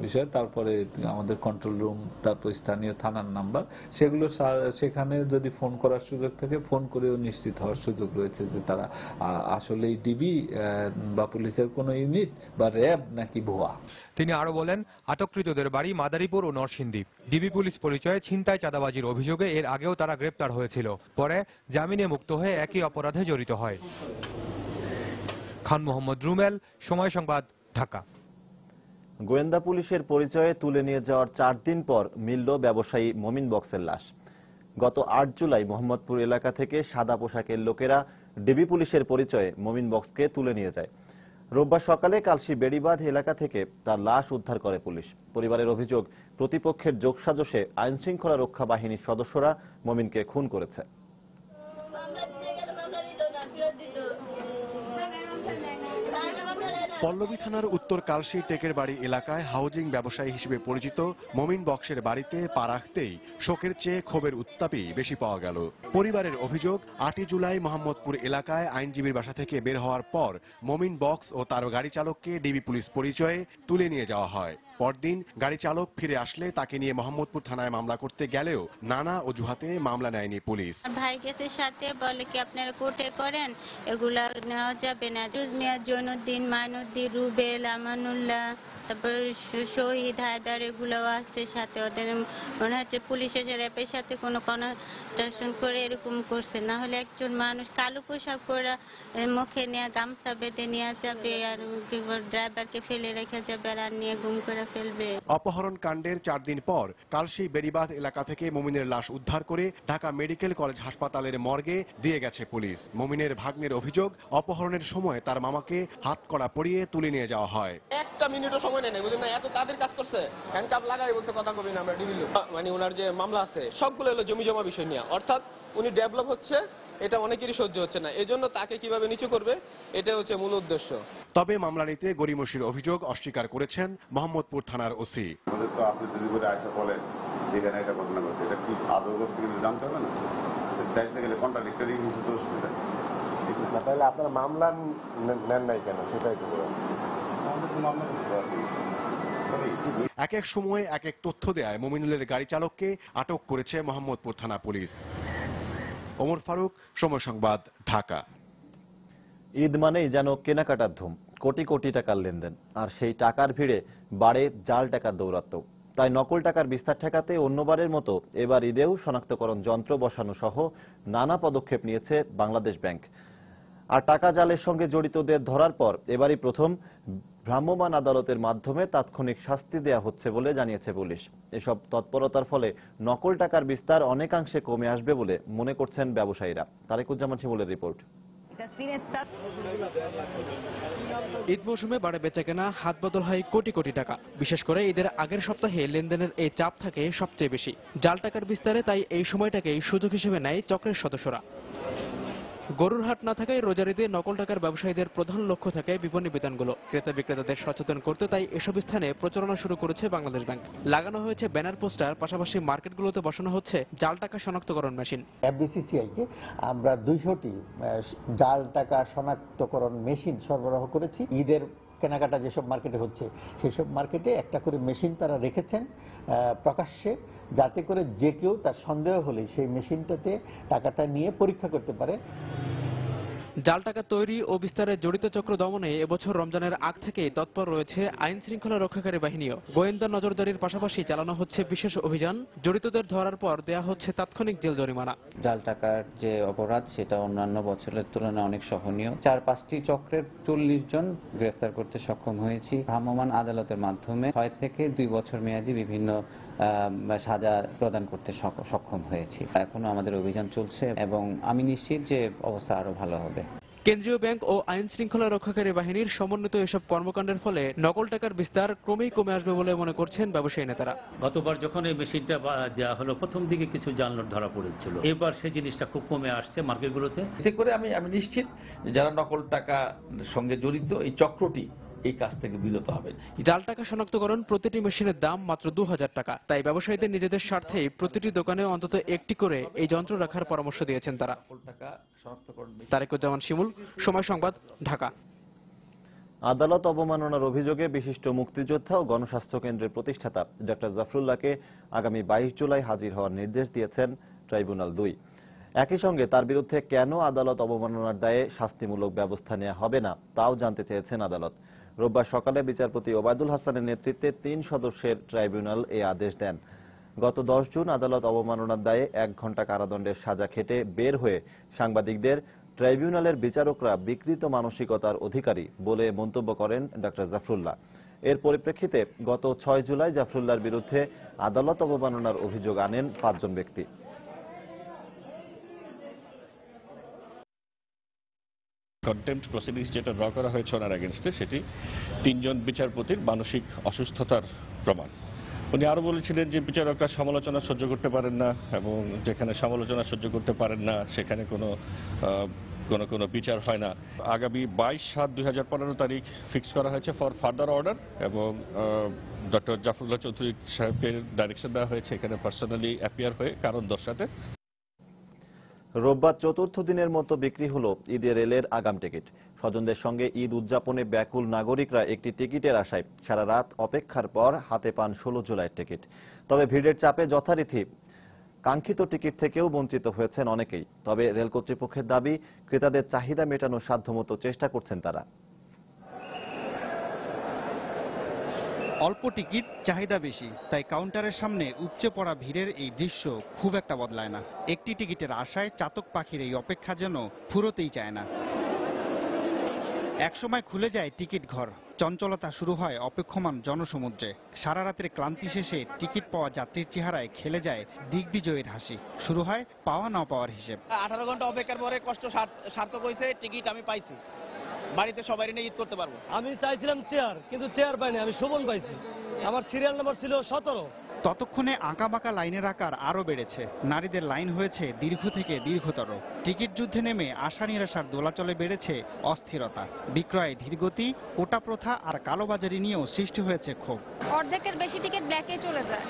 বিষয়। তারপরে আমাদের কন্ট্রোল রুম, তারপর স্থানীয় থানার নাম্বার, সেগুলো সেখানে যদি ফোন করার সুযোগ থাকে, ফোন করেও নিশ্চিত হওয়ার সুযোগ রয়েছে যে তারা আসলেই ডিবি বা পুলিশের কোনো ইউনিট বা র্যাব নাকি ভুয়া। তিনি আরো বলেন, আটককৃতদের বাড়ি মাদারীপুর ও নরসিংদী। ডিবি পুলিশ পরিচয়ে ছিনতাই চাঁদাবাজির অভিযোগে এর আগেও তারা গ্রেপ্তার হয়েছিল, পরে জামিনে মুক্ত হয়ে একই অপরাধে জড়িত হয়। খান মোহাম্মদ রুমেল, সময় সংবাদ, ঢাকা। গোয়েন্দা পুলিশের পরিচয়ে তুলে নিয়ে যাওয়ার 4 দিন পর মিলল ব্যবসায়ী মমিন বক্সের লাশ। গত 8 জুলাই মোহাম্মদপুর এলাকা থেকে সাদা পোশাকের লোকেরা ডিবি পুলিশের পরিচয়ে মমিন বক্সকে তুলে নিয়ে যায়। রোববার সকালে কালশী বেড়িবাঁধ এলাকা থেকে তার লাশ উদ্ধার করে পুলিশ। পরিবারের অভিযোগ, প্রতিপক্ষের যোগসাজশে আইনশৃঙ্খলা রক্ষা বাহিনীর সদস্যরা মমিনকে খুন করেছে। পল্লবী থানার উত্তর কালশী টেকের বাড়ি এলাকায় হাউজিং ব্যবসায়ী হিসেবে পরিচিত মমিন বক্সের বাড়িতে পা রাখতেই শোকের চেয়ে ক্ষোভের উত্তাপই বেশি পাওয়া গেল। পরিবারের অভিযোগ, 8 জুলাই মোহাম্মদপুর এলাকায় আইনজীবীর বাসা থেকে বের হওয়ার পর মমিন বক্স ও তার গাড়ি চালককে ডিবি পুলিশ পরিচয়ে তুলে নিয়ে যাওয়া হয়। পরদিন গাড়ি চালক ফিরে আসলে তাকে নিয়ে মোহাম্মদপুর থানায় মামলা করতে গেলেও নানা অজুহাতে মামলা নেয়নি পুলিশ। ভাই কেসের সাথে বলে কি আপনারা কোর্টে করেন, এগুলা নেওয়া যাবে না। জুজমিয়া, জৈনুদ্দিন, মাইনুদ্দিন, রুবেল, আমানুল্লাহ, তারপর শহীদ, হায়দার, এগুলো আসছে সাথে। ওদের মনে হচ্ছে পুলিশ এসে র্যাপের সাথে কোনো কনস্ট্রাকশন করে এরকম করছে, না হলে একজন মানুষ কালো পোশাক পরে মুখে নিয়ে গামছা বেঁধে নিয়ে যাবে আর ড্রাইভারকে ফেলে রেখে যাবে আর নিয়ে গুম করে ফেলবে। অপহরণ কাণ্ডের 4 দিন পর কালশী বেড়িবাঁধ এলাকা থেকে মমিনের লাশ উদ্ধার করে ঢাকা মেডিকেল কলেজ হাসপাতালের মর্গে দিয়ে গেছে পুলিশ। মমিনের ভাগ্নের অভিযোগ, অপহরণের সময় তার মামাকে হাত কড়া পরিয়ে তুলে নিয়ে যাওয়া হয়। একটা মিনিটও সময় নেই, বুঝলেন না, এত তাদের কাজ করছে। হ্যান্ডকাপ লাগাই বলছে কথা কবি না আমরা ডিবি লোক। মানে ওনার যে মামলা আছে সবগুলো হলো জমি জমা বিষয় নিয়ে, অর্থাৎ উনি ডেভেলপ হচ্ছে, এটা অনেকেরই সহ্য হচ্ছে না, এজন্য তাকে কিভাবে নিচু করবে, এটা হচ্ছে মূল উদ্দেশ্য। তবে মামলা নিতে গরিমসির অভিযোগ অস্বীকার করেছেন মোহাম্মদপুর থানার ওসি। আপনি যদি করে আসা বলেন যেখানে এটা ঘটনা ঘটছে, এটা কি আদৌ করছে কিন্তু জানতে হবে না, চাইতে গেলে কন্ট্রাডিক্টরি হিসেবে অসুবিধা। তাহলে আপনারা মামলা নেন নাই কেন, সেটাই তো বলেন। এক এক সময়ে এক এক তথ্য দেয় মমিনুলের গাড়ি চালককে আটক করেছে মোহাম্মদপুর থানা পুলিশ। ওমর ফারুক, সময় সংবাদ, ঢাকা। ঈদ মানেই যেন কেনাকাটার ধুম, কোটি কোটি টাকার লেনদেন, আর সেই টাকার ভিড়ে বাড়ে জাল টাকার দৌরাত্ম্য। তাই নকল টাকার বিস্তার ঠেকাতে অন্যবারের মতো এবার ঈদেও শনাক্তকরণ যন্ত্র বসানো সহ নানা পদক্ষেপ নিয়েছে বাংলাদেশ ব্যাংক। আর টাকা জালের সঙ্গে জড়িতদের ধরার পর এবারই প্রথম ভ্রাম্যমাণ আদালতের মাধ্যমে তাৎক্ষণিক শাস্তি দেয়া হচ্ছে বলে জানিয়েছে পুলিশ। এসব তৎপরতার ফলে নকল টাকার বিস্তার অনেকাংশে কমে আসবে বলে মনে করছেন ব্যবসায়ীরা। তারেকুজ্জামান শিমুলের রিপোর্ট। ঈদ মৌসুমে বাড়ে বেচাকেনা, হাত বদল হয় কোটি কোটি টাকা। বিশেষ করে ঈদের আগের সপ্তাহে লেনদেনের এই চাপ থাকে সবচেয়ে বেশি। জাল টাকার বিস্তারে তাই এই সময়টাকেই সুযোগ হিসেবে নেয় চক্রের সদস্যরা। গরুর হাট না থাকায় রোজার ঈদে নকল টাকার ব্যবসায়ীদের প্রধান লক্ষ্য থাকে বিপণী বিতানগুলো। ক্রেতা বিক্রেতাদের সচেতন করতে তাই এসব স্থানে প্রচারণা শুরু করেছে বাংলাদেশ ব্যাংক। লাগানো হয়েছে ব্যানার পোস্টার, পাশাপাশি মার্কেটগুলোতে বসানো হচ্ছে জাল টাকা শনাক্তকরণ মেশিন। এফবিসিসিআইকে আমরা 200টি জাল টাকা শনাক্তকরণ মেশিন সরবরাহ করেছি। ঈদের কেনাকাটা যেসব মার্কেটে হচ্ছে সেসব মার্কেটে একটা করে মেশিন তারা রেখেছেন প্রকাশ্যে, যাতে করে যে কেউ তার সন্দেহ হলে সেই মেশিনটাতে টাকাটা নিয়ে পরীক্ষা করতে পারে। জাল টাকা তৈরি ও বিস্তারে জড়িত চক্র দমনে এবছর রমজানের আগ থেকেই তৎপর রয়েছে আইন শৃঙ্খলা রক্ষাকারী বাহিনীও। গোয়েন্দা নজরদারির পাশাপাশি চালানো হচ্ছে বিশেষ অভিযান। জড়িতদের ধরার পর দেয়া হচ্ছে তাৎক্ষণিক জেল জরিমানা। জাল টাকার যে অপরাধ সেটা অন্যান্য বছরের তুলনায় অনেক সহনীয়। 4-5টি চক্রের 40 জন গ্রেফতার করতে সক্ষম হয়েছি। ভ্রাম্যমাণ আদালতের মাধ্যমে 6 থেকে 2 বছর মেয়াদী বিভিন্ন সাজা প্রদান করতে সক্ষম হয়েছি। এখনো আমাদের অভিযান চলছে এবং আমি নিশ্চিত যে অবস্থা আরো ভালো হবে। কেন্দ্রীয় ব্যাংক ও আইন শৃঙ্খলা রক্ষাকারী বাহিনীর সমন্বিত এসব কর্মকাণ্ডের ফলে নকল টাকার বিস্তার ক্রমেই কমে আসবে বলে মনে করছেন ব্যবসায়ী নেতারা। গতবার যখন এই মেশিনটা দেওয়া হলো প্রথম দিকে কিছু জাল নোট ধরা পড়েছিল, এবার সেই জিনিসটা খুব কমে আসছে মার্কেটগুলোতে। এতে করে আমি নিশ্চিত যারা নকল টাকা সঙ্গে জড়িত এই চক্রটি এই কাজ থেকে বিরত হবে। জাল টাকা শনাক্তকরণ প্রতিটি মেশিনের দাম মাত্র 2000 টাকা। তাই ব্যবসায়ীদের নিজেদের স্বার্থেই প্রতিটি দোকানে অন্তত একটি করে এই যন্ত্র রাখার পরামর্শ দিয়েছেন তারা। তারেকুজ্জামান শিমুল, সময় সংবাদ, ঢাকা। আদালত অবমাননার অভিযোগে বিশিষ্ট মুক্তিযোদ্ধা ও গণস্বাস্থ্য কেন্দ্রের প্রতিষ্ঠাতা ডক্টর জাফরুল্লাহকে আগামী 22 জুলাই হাজির হওয়ার নির্দেশ দিয়েছেন ট্রাইব্যুনাল 2। একই সঙ্গে তার বিরুদ্ধে কেন আদালত অবমাননার দায়ে শাস্তিমূলক ব্যবস্থা নেওয়া হবে না তাও জানতে চেয়েছেন আদালত। রোববার সকালে বিচারপতি ওবায়দুল হাসানের নেতৃত্বে 3 সদস্যের ট্রাইব্যুনাল এই আদেশ দেন। গত 10 জুন আদালত অবমাননার দায়ে 1 ঘণ্টা কারাদণ্ডের সাজা খেটে বের হয়ে সাংবাদিকদের ট্রাইব্যুনালের বিচারকরা বিকৃত মানসিকতার অধিকারী বলে মন্তব্য করেন ডক্টর জাফরুল্লাহ। এর পরিপ্রেক্ষিতে গত 6 জুলাই জাফরুল্লাহর বিরুদ্ধে আদালত অবমাননার অভিযোগ আনেন 5 জন ব্যক্তি। কন্টেম্পট প্রসিডিংস যেটা ড্র করা হয়েছে ওনার এগেনস্টে, সেটি 3 জন বিচারপতির মানসিক অসুস্থতার প্রমাণ। উনি আরো বলেছিলেন যে বিচারকরা সমালোচনা সহ্য করতে পারেন না এবং যেখানে সমালোচনা সহ্য করতে পারেন না সেখানে কোনো বিচার হয় না। আগামী 22/7/2015 তারিখ ফিক্স করা হয়েছে ফর ফার্দার অর্ডার এবং ডক্টর জাফরুল্লাহ চৌধুরী সাহেবকে ডাইরেকশন দেওয়া হয়েছে এখানে পার্সোনালি অ্যাপিয়ার হয়ে কারণ দর্শাতে। রোববার চতুর্থ দিনের মতো বিক্রি হলো ঈদে রেলের আগাম টিকিট। স্বজনদের সঙ্গে ঈদ উদযাপনে ব্যাকুল নাগরিকরা একটি টিকিটের আশায় সারা রাত অপেক্ষার পর হাতে পান 16 জুলাইয়ের টিকিট। তবে ভিড়ের চাপে যথারীতি কাঙ্ক্ষিত টিকিট থেকেও বঞ্চিত হয়েছেন অনেকেই। তবে রেল কর্তৃপক্ষের দাবি, ক্রেতাদের চাহিদা মেটানোর সাধ্যমতো চেষ্টা করছেন তারা। অল্প টিকিট, চাহিদা বেশি, তাই কাউন্টারের সামনে উপচে পড়া ভিড়ের এই দৃশ্য খুব একটা বদলায় না। একটি টিকিটের আশায় চাতক পাখির এই অপেক্ষা যেন ফুরোতেই চায় না। একসময় খুলে যায় টিকিট ঘর, চঞ্চলতা শুরু হয় অপেক্ষমান জনসমুদ্রে। সারা রাতের ক্লান্তি শেষে টিকিট পাওয়া যাত্রীর চেহারায় খেলে যায় দিগ্বিজয়ের হাসি। শুরু হয় পাওয়া না পাওয়ার হিসেব। 18 ঘন্টা অপেক্ষার পরে কষ্ট সার্থক হয়েছে, টিকিট আমি পাইছি, বাড়িতে সবাই নিয়ে ঈদ করতে পারবো। আমি চাইছিলাম চেয়ার, কিন্তু চেয়ার পাইনি, আমি শোভন পাইছি। আমার সিরিয়াল নাম্বার ছিল 17। ততক্ষণে আঁকাবাঁকা লাইনের আকার আরো বেড়েছে। নারীদের লাইন হয়েছে দীর্ঘ থেকে দীর্ঘতর। টিকিট যুদ্ধে নেমে আশা নিরাশার দোলাচলে বেড়েছে অস্থিরতা। বিক্রয়ে ধীরগতি, কোটা প্রথা আর কালোবাজারি নিয়েও সৃষ্টি হয়েছে ক্ষোভ। অর্ধেকের বেশি টিকিট ব্ল্যাকে চলে যায়।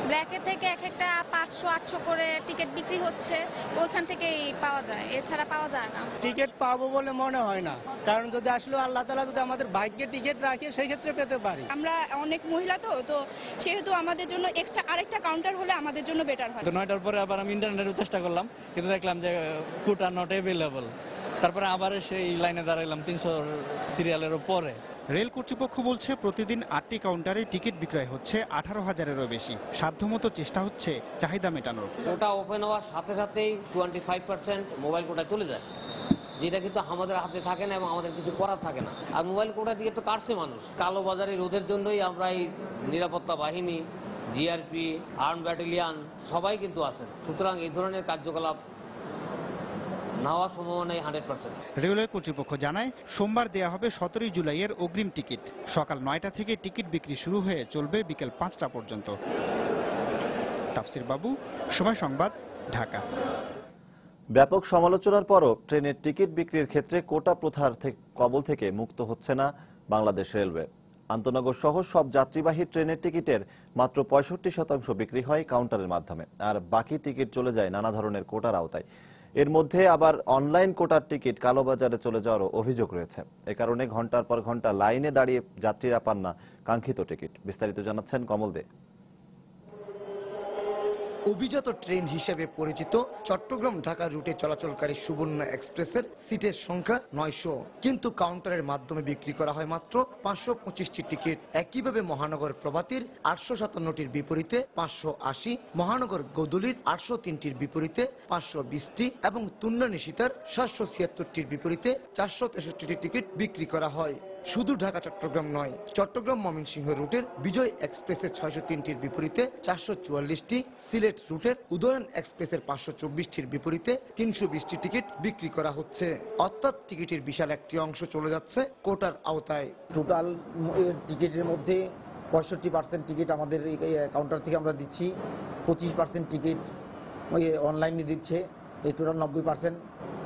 ব্ল্যাকে থেকে এক একটা 500-800 করে টিকিট বিক্রি হচ্ছে, ওখান থেকেই পাওয়া যায়, এছাড়া পাওয়া যায় না। টিকিট পাবো বলে মনে হয় না, কারণ যদি আসলে আল্লাহ তাআলা যদি আমাদের ভাগ্যে টিকিট রাখে সেই ক্ষেত্রে পেতে পারি। আমরা অনেক মহিলা তো সেহেতু আমাদের জন্য এক্সট্রা আরেকটা কাউন্টার হলে আমাদের জন্য বেটার হয়। তো 9টার পরে আবার আমি ইন্টারনেটে চেষ্টা করলাম, কিন্তু দেখলাম যে কোটা নট অ্যাভেলেবল। তারপরে আবার সেই লাইনে দাঁড়াইলাম 300 সিরিয়ালের পরে। রেল কর্তৃপক্ষ বলছে প্রতিদিন 8টি কাউন্টারে টিকিট বিক্রয় হচ্ছে 18,000-এরও বেশি। সাধ্যমতো চেষ্টা হচ্ছে চাহিদা মেটানোর। কোটা ওপেন হওয়ার সাথে সাথেই 25% মোবাইল কোটা চলে যায়, যেটা কিন্তু আমাদের হাতে থাকে না এবং আমাদের কিছু করার থাকে না। আর মোবাইল কোটা দিয়ে তো কাটছে মানুষ। কালো বাজারে রোধের জন্যই আমরা এই নিরাপত্তা বাহিনী, জিআরপি, আর্ম ব্যাটালিয়ান সবাই কিন্তু আছেন। সুতরাং এই ধরনের কার্যকলাপ না হওয়ার সম্ভাবনাই 100%। রেলওয়ে কর্তৃপক্ষ জানায় সোমবার দেয়া হবে 17 জুলাইয়ের অগ্রিম টিকিট। সকাল 9টা থেকে টিকিট বিক্রি শুরু হয়ে চলবে বিকেল 5টা পর্যন্ত। তাফসির বাবু, সময় সংবাদ, ঢাকা। ব্যাপক সমালোচনার পরও ট্রেনের টিকিট বিক্রির ক্ষেত্রে কোটা প্রথার কবল থেকে মুক্ত হচ্ছে না বাংলাদেশ রেলওয়ে। আন্তনগর সহ সব যাত্রীবাহী ট্রেনের টিকিটের মাত্র 65% বিক্রি হয় কাউন্টারের মাধ্যমে, আর বাকি টিকিট চলে যায় নানা ধরনের কোটার আওতায়। এর মধ্যে আবার অনলাইন কোটার টিকিট কালোবাজারে চলে যাওয়ারও অভিযোগ রয়েছে। এ কারণে ঘন্টার পর ঘন্টা লাইনে দাঁড়িয়ে যাত্রীরা পান না কাঙ্ক্ষিত টিকিট। বিস্তারিত জানাচ্ছেন কমল দে। অভিজাত ট্রেন হিসেবে পরিচিত চট্টগ্রাম ঢাকা রুটে চলাচলকারী সুবর্ণ এক্সপ্রেসের সিটের সংখ্যা 900, কিন্তু কাউন্টারের মাধ্যমে বিক্রি করা হয় মাত্র 525টি টিকিট। একইভাবে মহানগর প্রভাতীর 857টির বিপরীতে 580, মহানগর গোদুলির 803টির বিপরীতে 520টি এবং তুন্না নিশিতার 776টির বিপরীতে 463টি টিকিট বিক্রি করা হয়। শুধু ঢাকা চট্টগ্রাম নয়, চট্টগ্রাম ময়মনসিংহ রুটের বিজয় এক্সপ্রেসের 603টির বিপরীতে 444টি, সিলেট রুটের উদয়ন এক্সপ্রেসের 524টির বিপরীতে 320টি টিকিট বিক্রি করা হচ্ছে। অর্থাৎ টিকিটের বিশাল একটি অংশ চলে যাচ্ছে কোটার আওতায়। টোটাল টিকিটের মধ্যে 65% টিকিট আমাদের কাউন্টার থেকে আমরা দিচ্ছি, 25% টিকিট অনলাইনে দিচ্ছে, এই টোটাল 90%,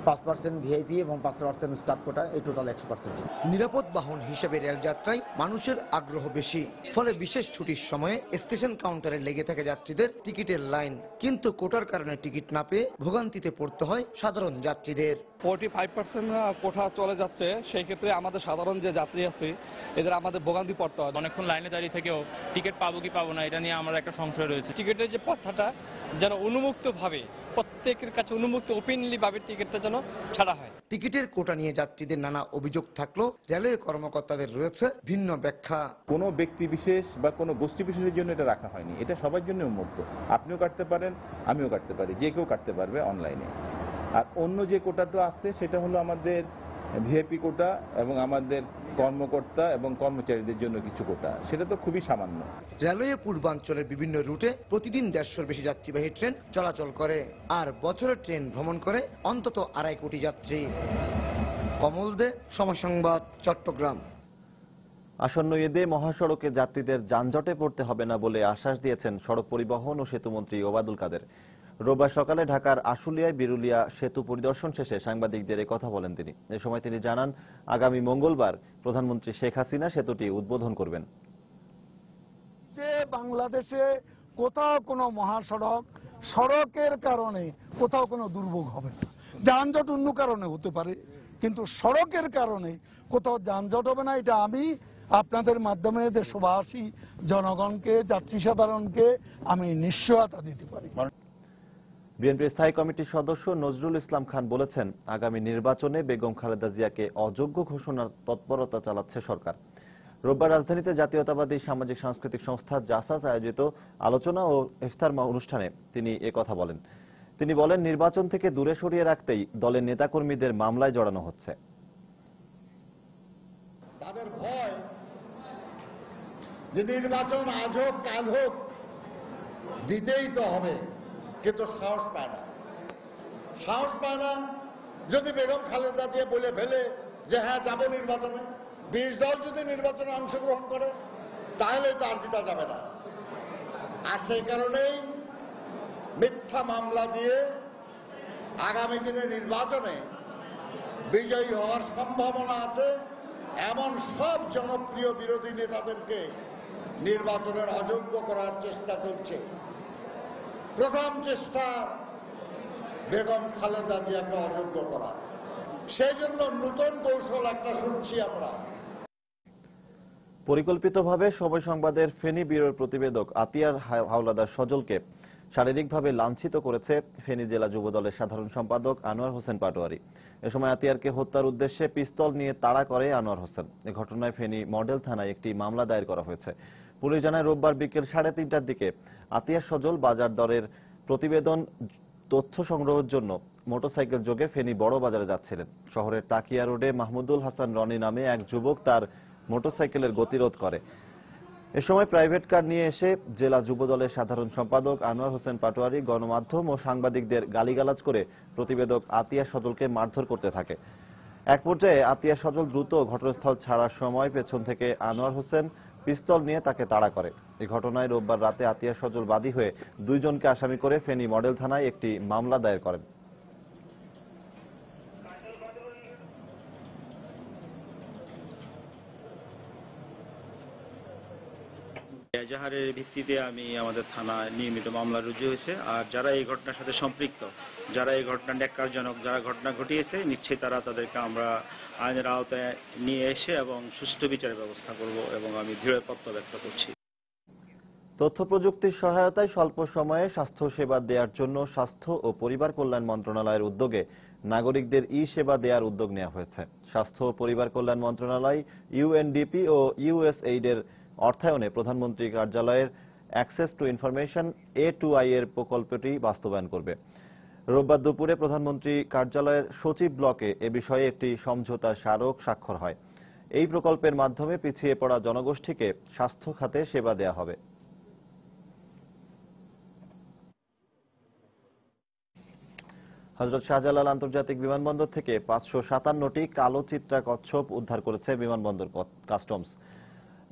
5% ভিআইপি এবং 5% স্টাফ কোটা, এই টোটাল 100%। নিরাপদ বাহন হিসেবে রেলযাত্রায় মানুষের আগ্রহ বেশি, ফলে বিশেষ ছুটির সময়ে স্টেশন কাউন্টারে লেগে থাকে যাত্রীদের টিকিটের লাইন। কিন্তু কোটার কারণে টিকিট না পেয়ে ভোগান্তিতে পড়তে হয় সাধারণ যাত্রীদের। 45% কোঠা চলে যাচ্ছে, সেই ক্ষেত্রে আমাদের সাধারণ যে যাত্রী আছে এদের আমাদের ভোগান্তি পড়তে হয়। অনেকক্ষণ লাইনে দাঁড়িয়ে থেকেও টিকিট পাবো কি পাবো না এটা নিয়ে আমার একটা সংশয় রয়েছে। টিকিটের যে পথটা যেন উন্মুক্তভাবে প্রত্যেকের কাছে উন্মুক্ত ওপেনলি ভাবে টিকিটটা যেন ছাড়া হয়। টিকিটের কোটা নিয়ে যাত্রীদের নানা অভিযোগ থাকলেও রেলওয়ে কর্মকর্তাদের রয়েছে ভিন্ন ব্যাখ্যা। কোনো ব্যক্তি বিশেষ বা কোনো গোষ্ঠী বিশেষের জন্য এটা রাখা হয়নি, এটা সবার জন্য উন্মুক্ত। আপনিও কাটতে পারেন, আমিও কাটতে পারি, যে কেউ কাটতে পারবে অনলাইনে। আর অন্য যে কোটাটা আছে সেটা হলো আমাদের ভিআইপি কোটা এবং আমাদের কর্মকর্তা এবং কর্মচারীদের জন্য কিছু কোটা, সেটা তো খুবই সামান্য। রেলওয়ে পূর্বাঞ্চলের বিভিন্ন রুটে প্রতিদিন 150 বেশি যাত্রীবাহী ট্রেন চলাচল করে, আর বছরে ট্রেন ভ্রমণ করে অন্তত 2.5 কোটি যাত্রী। কমল দে, সময় সংবাদ, চট্টগ্রাম। আসন্ন ঈদে মহাসড়কে যাত্রীদের যানজটে পড়তে হবে না বলে আশ্বাস দিয়েছেন সড়ক পরিবহন ও সেতুমন্ত্রী ওবায়দুল কাদের। রোববার সকালে ঢাকার আশুলিয়ায় বিরুলিয়া সেতু পরিদর্শন শেষে সাংবাদিকদের কথা বলেন তিনি। এ সময় তিনি জানান, আগামী মঙ্গলবার প্রধানমন্ত্রী শেখ হাসিনা সেতুটি উদ্বোধন করবেন। বাংলাদেশে কোথাও কোনো মহাসড়ক সড়কের কারণে কোথাও কোনো দুর্ভোগ হবে না। যানজট অন্য কারণে হতে পারে, কিন্তু সড়কের কারণে কোথাও যানজট হবে না, এটা আমি আপনাদের মাধ্যমে দেশবাসী জনগণকে, যাত্রী সাধারণকে আমি নিশ্চয়তা দিতে পারি। বিএনপির স্থায়ী কমিটির সদস্য নজরুল ইসলাম খান বলেছেন, আগামী নির্বাচনে বেগম খালেদা জিয়াকে অযোগ্য ঘোষণার তৎপরতা চালাচ্ছে সরকার। রোববার রাজধানীতে জাতীয়তাবাদী সামাজিক সাংস্কৃতিক সংস্থা জাসাস আয়োজিত আলোচনা ও ইফতার অনুষ্ঠানে তিনি কথা বলেন। তিনি বলেন, নির্বাচন থেকে দূরে সরিয়ে রাখতেই দলের নেতাকর্মীদের মামলায় জড়ানো হচ্ছে। তাদের ভয় যে নির্বাচন আজ হোক কাল হোক দিতেই তো হবে, কিন্তু সাহস পায় না। সাহস পায় না যদি বেগম খালেদা জিয়া বলে ফেলে যে হ্যাঁ যাবো নির্বাচনে, 20 দল যদি নির্বাচনে অংশগ্রহণ করে তাহলে তো আর জিতা যাবে না। আর সেই কারণেই মিথ্যা মামলা দিয়ে আগামী দিনের নির্বাচনে বিজয়ী হওয়ার সম্ভাবনা আছে এমন সব জনপ্রিয় বিরোধী নেতাদেরকে নির্বাচনের অযোগ্য করার চেষ্টা চলছে। প্রথম চেষ্টা বেগম খালেদা জিয়াকে অযোগ্য করা, সেই জন্য নতুন কৌশল একটা শুনছি আমরা। পরিকল্পিতভাবে সময় সংবাদের ফেনী ব্যুরোর প্রতিবেদক আতিয়ার হাওলাদার সজলকে শারীরিকভাবে লাঞ্ছিত করেছে ফেনী জেলা যুবদলের সাধারণ সম্পাদক আনোয়ার হোসেন পাটোয়ারি। এ সময় আতিয়ারকে হত্যার উদ্দেশ্যে পিস্তল নিয়ে তাড়া করে আনোয়ার হোসেন। এ ঘটনায় ফেনী মডেল থানায় একটি মামলা দায়ের করা হয়েছে। পুলিশ জানায় রোববার বিকেল 3:30টার দিকে আতিয়ার সজল বাজার দরের প্রতিবেদন তথ্য সংগ্রহের জন্য মোটরসাইকেল যোগে ফেনী বড় বাজারে যাচ্ছিলেন। শহরের তাকিয়া রোডে মাহমুদুল হাসান রনি নামে এক যুবক তার মোটরসাইকেলের গতিরোধ করে। এ সময় প্রাইভেট কার নিয়ে এসে জেলা যুবদলের সাধারণ সম্পাদক আনোয়ার হোসেন পাটোয়ারি গণমাধ্যম ও সাংবাদিকদের গালিগালাজ করে প্রতিবেদক আতিয়া সজলকে মারধর করতে থাকে। এক পর্যায়ে আতিয়া সজল দ্রুত ঘটনাস্থল ছাড়ার সময় পেছন থেকে আনোয়ার হোসেন পিস্তল নিয়ে তাকে তাড়া করে। এই ঘটনায় রোববার রাতে আতিয়া সজল বাদী হয়ে 2 জনকে আসামি করে ফেনী মডেল থানায় একটি মামলা দায়ের করেন। এজাহারের ভিত্তিতে আমি আমাদের থানায় নিয়মিত মামলা রুজু হয়েছে। আর যারা এই ঘটনার সাথে সম্পৃক্ত, যারা এই ঘটনা ন্যাক্কারজনক যারা ঘটনা ঘটিয়েছে, নিশ্চয়ই তাদেরকে আমরা আইনের আওতায় নিয়ে এসে এবং সুষ্ঠু বিচারের ব্যবস্থা করব এবং আমি দৃঢ় প্রত্যয় ব্যক্ত করছি। তথ্য প্রযুক্তির সহায়তায় স্বল্প সময়ে স্বাস্থ্য সেবা দেওয়ার জন্য স্বাস্থ্য ও পরিবার কল্যাণ মন্ত্রণালয়ের উদ্যোগে নাগরিকদের ই-সেবা দেওয়ার উদ্যোগ নেওয়া হয়েছে। স্বাস্থ্য ও পরিবার কল্যাণ মন্ত্রণালয়, ইউএনডিপি ও ইউএসএইডের অর্থায়নে প্রধানমন্ত্রী কার্যালয়ের অ্যাক্সেস টু ইনফরমেশন A2I এর প্রকল্পটি বাস্তবায়ন করবে। রোববার দুপুরে প্রধানমন্ত্রী কার্যালয়ের সচিব ব্লকে এ বিষয়ে একটি সমঝোতা স্মারক স্বাক্ষর হয়। এই প্রকল্পের মাধ্যমে পিছিয়ে পড়া জনগোষ্ঠীকে স্বাস্থ্য খাতে সেবা দেওয়া হবে। হযরত শাহজালাল আন্তর্জাতিক বিমানবন্দর থেকে 557টি কালো চিত্রা কচ্ছপ উদ্ধার করেছে বিমানবন্দর কাস্টমস।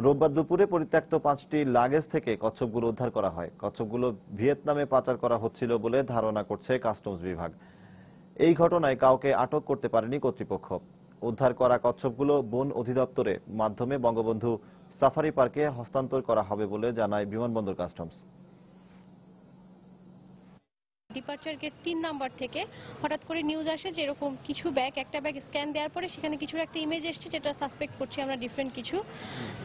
রোববার দুপুরে পরিত্যক্ত 5টি লাগেজ থেকে কচ্ছপগুলো উদ্ধার করা হয়। কচ্ছপগুলো ভিয়েতনামে পাচার করা হচ্ছিল বলে ধারণা করছে কাস্টমস বিভাগ। এই ঘটনায় কাউকে আটক করতে পারেনি কর্তৃপক্ষ। উদ্ধার করা কচ্ছপগুলো বন অধিদপ্তরের মাধ্যমে বঙ্গবন্ধু সাফারি পার্কে হস্তান্তর করা হবে বলে জানায় বিমানবন্দর কাস্টমস। ডিপার্চার গেট 3 নাম্বার থেকে হঠাৎ করে নিউজ আসে যে এরকম কিছু ব্যাগ, একটা ব্যাগ স্ক্যান দেওয়ার পরে সেখানে কিছুর একটা ইমেজ এসেছে যেটা সাসপেক্ট করছি আমরা ডিফারেন্ট কিছু।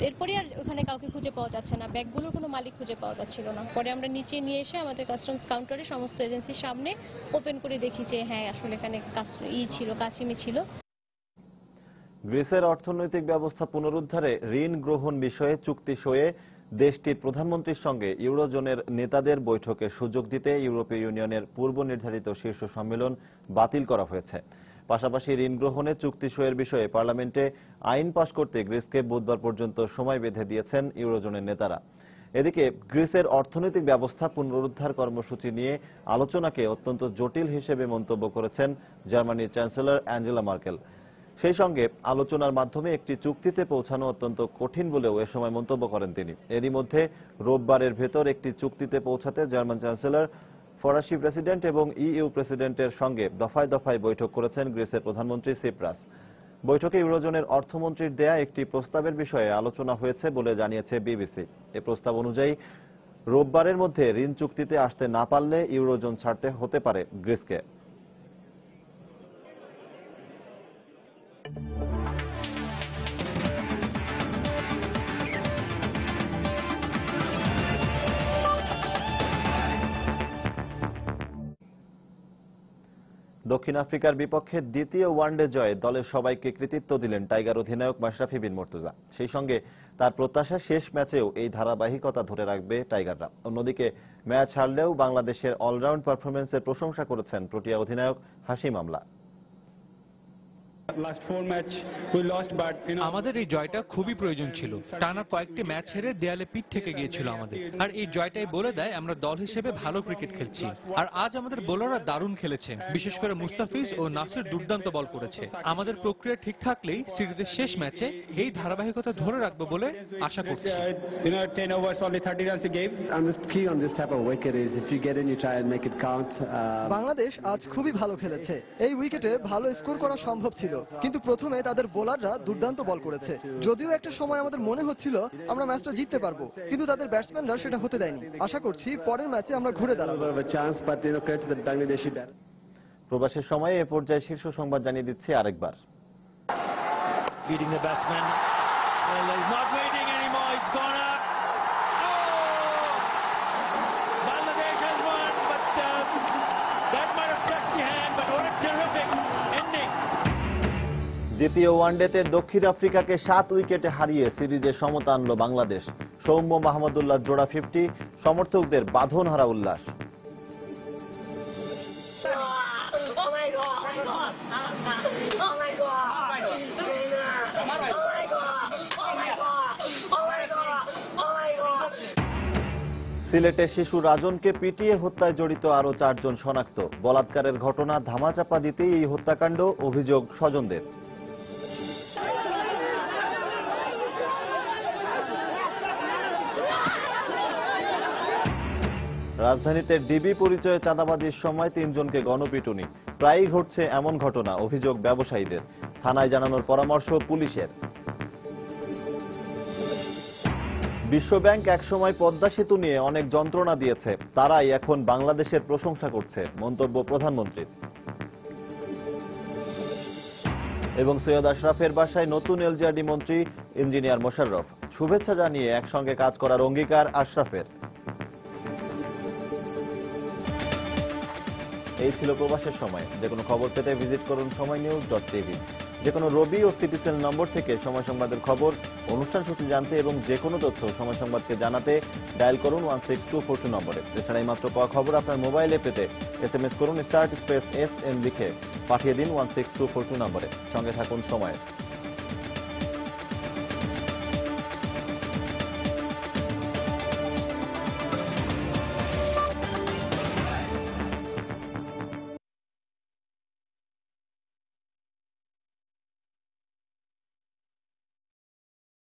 এরপরে আর ওখানে কাউকে খুঁজে পাওয়া যাচ্ছে না, ব্যাগগুলোর কোনো মালিক খুঁজে পাওয়া যাচ্ছিল না। পরে আমরা নিচে নিয়ে এসে আমাদের কাস্টমস কাউন্টারে সমস্ত এজেন্সির সামনে ওপেন করে দেখি যে হ্যাঁ আসলে এখানে কাশিমি ছিল। গ্রিসের অর্থনৈতিক ব্যবস্থা পুনরুদ্ধারে ঋণ গ্রহণ বিষয়ে চুক্তি সয়ে দেশটির প্রধানমন্ত্রীর সঙ্গে ইউরোজোনের নেতাদের বৈঠকের সুযোগ দিতে ইউরোপীয় ইউনিয়নের পূর্ব নির্ধারিত শীর্ষ সম্মেলন বাতিল করা হয়েছে। পাশাপাশি ঋণ গ্রহণে চুক্তি সইয়ের বিষয়ে পার্লামেন্টে আইন পাশ করতে গ্রিসকে বুধবার পর্যন্ত সময় বেঁধে দিয়েছেন ইউরোজোনের নেতারা। এদিকে গ্রিসের অর্থনৈতিক ব্যবস্থা পুনরুদ্ধার কর্মসূচি নিয়ে আলোচনাকে অত্যন্ত জটিল হিসেবে মন্তব্য করেছেন জার্মানির চ্যান্সেলর অ্যাঞ্জেলা মার্কেল। সেই সঙ্গে আলোচনার মাধ্যমে একটি চুক্তিতে পৌঁছানো অত্যন্ত কঠিন বলেও এ সময় মন্তব্য করেন তিনি। এরই মধ্যে রোববারের ভেতর একটি চুক্তিতে পৌঁছাতে জার্মান চ্যান্সেলর, ফরাসি প্রেসিডেন্ট এবং ইইউ প্রেসিডেন্টের সঙ্গে দফায় দফায় বৈঠক করেছেন গ্রিসের প্রধানমন্ত্রী সিপ্রাস। বৈঠকে ইউরোজোনের অর্থমন্ত্রীর দেয়া একটি প্রস্তাবের বিষয়ে আলোচনা হয়েছে বলে জানিয়েছে বিবিসি। এ প্রস্তাব অনুযায়ী রোববারের মধ্যে ঋণ চুক্তিতে আসতে না পারলে ইউরোজোন ছাড়তে হতে পারে গ্রিসকে। দক্ষিণ আফ্রিকার বিপক্ষে দ্বিতীয় ওয়ানডে জয়ে দলের সবাইকে কৃতিত্ব দিলেন টাইগার অধিনায়ক মাশরাফি বিন মুর্তজা। সেই সঙ্গে তার প্রত্যাশা শেষ ম্যাচেও এই ধারাবাহিকতা ধরে রাখবে টাইগাররা। অন্যদিকে ম্যাচ হারলেও বাংলাদেশের অলরাউন্ড পারফরম্যান্সের প্রশংসা করেছেন প্রোটিয়া অধিনায়ক হাশিম আমলা। আমাদের এই জয়টা খুবই প্রয়োজন ছিল। টানা কয়েকটি ম্যাচ হেরে দেয়ালে পিঠ থেকে গিয়েছিল আমাদের, আর এই জয়টাই বলে দেয় আমরা দল হিসেবে ভালো ক্রিকেট খেলছি। আর আজ আমাদের বোলাররা দারুণ খেলেছে, বিশেষ করে মুস্তাফিজ ও নাসির দুর্দান্ত বল করেছে। আমাদের প্রক্রিয়া ঠিক থাকলেই সিরিজের শেষ ম্যাচে এই ধারাবাহিকতা ধরে রাখবে বলে আশা করছি। বাংলাদেশ আজ খুবই ভালো খেলেছে। এই উইকেটে ভালো স্কোর করা সম্ভব ছিল, কিন্তু প্রথমে তাদের বোলাররা দুর্দান্ত বল করেছে। যদিও একটা সময় আমাদের মনে হচ্ছিল আমরা ম্যাচটা জিততে পারবো, কিন্তু তাদের ব্যাটসম্যানরা সেটা হতে দেয়নি। আশা করছি পরের ম্যাচে আমরা ঘুরে দাঁড়াবো। প্রবাসের সময়ে এ পর্যায়ে শীর্ষ সংবাদ জানিয়ে দিচ্ছি আরেকবার। Bangladesh has won. দ্বিতীয় ওয়ানডেতে দক্ষিণ আফ্রিকাকে 7 উইকেটে হারিয়ে সিরিজে সমতা আনল বাংলাদেশ। সৌম্য মাহমুদুল্লাহ জোড়া 50, সমর্থকদের বাঁধনহারা উল্লাস। সিলেটে শিশু রাজনকে পিটিয়ে হত্যায় জড়িত আরো 4 জন শনাক্ত। বলাৎকারের ঘটনা ধামাচাপা দিতেই এই হত্যাকাণ্ড, অভিযোগ স্বজনদের। রাজধানীতে ডিবি পরিচয়ে চাঁদাবাজির সময় 3 জনকে গণপিটুনি। প্রায়ই ঘটছে এমন ঘটনা, অভিযোগ ব্যবসায়ীদের। থানায় জানানোর পরামর্শ পুলিশের। বিশ্বব্যাংক একসময় পদ্মা সেতু নিয়ে অনেক যন্ত্রণা দিয়েছে, তারাই এখন বাংলাদেশের প্রশংসা করছে, মন্তব্য প্রধানমন্ত্রীর। এবং সৈয়দ আশরাফের বাসায় নতুন এলজিআরডি মন্ত্রী ইঞ্জিনিয়ার মোশাররফ। শুভেচ্ছা জানিয়ে একসঙ্গে কাজ করার অঙ্গীকার আশরাফের। এই ছিল প্রবাসের সময়। যে কোনো খবর পেতে ভিজিট করুন সময়নিউজ.tv। যে কোনো রবি ও সিটিসেল নম্বর থেকে সময় সংবাদের খবর, অনুষ্ঠান সূচি জানতে এবং যে কোনো তথ্য সময় সংবাদকে জানাতে ডায়াল করুন 16242 নম্বরে। এছাড়া এই মাত্র পাওয়া খবর আপনার মোবাইলে পেতে SMS করুন *SN লিখে পাঠিয়ে দিন 16242 নম্বরে। সঙ্গে থাকুন সময়।